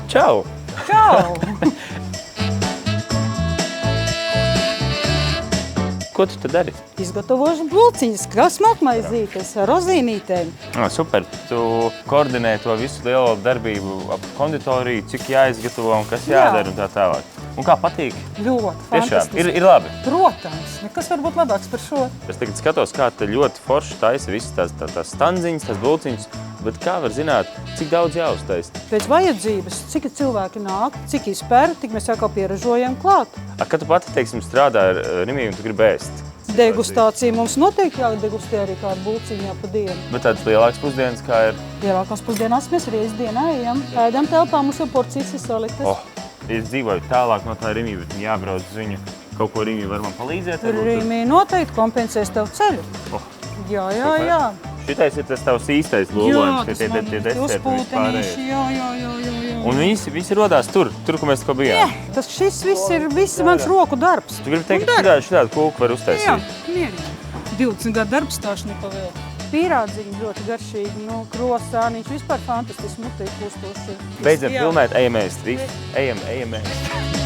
Čau! Čau! Ko tu te dari? Izgatavošu bulciņas, smalkmaizītes ar rozīnītēm. Super. Tu koordinē to visu lielo darbību ap konditoriju, cik jāizgatavo un kas jādara un tā tālāk. Un kā patīk? Ļoti Tiešām, fantastiski. ir labi. Protams, nekas var būt labāks par šo. Es tagad skatos, kā te ļoti forši taisa visas tās standziņas, tās bulciņas, bet kā var zināt, cik daudz jāuztaisa? Pēc vajadzības, cik cilvēki nāk, cik izpēr, tik mēs atkal pieražojam klāt. Kad tu pati, teiksim, strādā ar Rimiju un tu gribi ēst? Degustācija mums noteikti jādegustē arī kādu bulciņu pa dienu. Bet tādas lielākas pusdienas, kā ir? Lielākās pusdienās mēs reiz dienā ejam. Ēdam telpā, mums jau porcijas ir saliktas. Es dzīvoju tālāk no tā Rimija, bet jābrauc uz viņu. Kaut ko Rimija var man palīdzēt? Rimija noteikti kompensēs tev ceļu. Jā. Šitais ir tas tavs īstais lolojums, tie deserti uzpūtenīši, jā. Un visi rodās tur, kur mēs tikko bijām? Šis viss mans roku darbs. Tu gribi teikt, ka šitādu kūku var uztaisīt? Jā, mierīgi. 20 gadu darbs stāšu nepavēl. Pīrādziņi ļoti garšīgi, krosāniņš, vispār fantastiski mutīgi kūstoši. Beidzam filmēt, ejam ēst. Ejam ēst.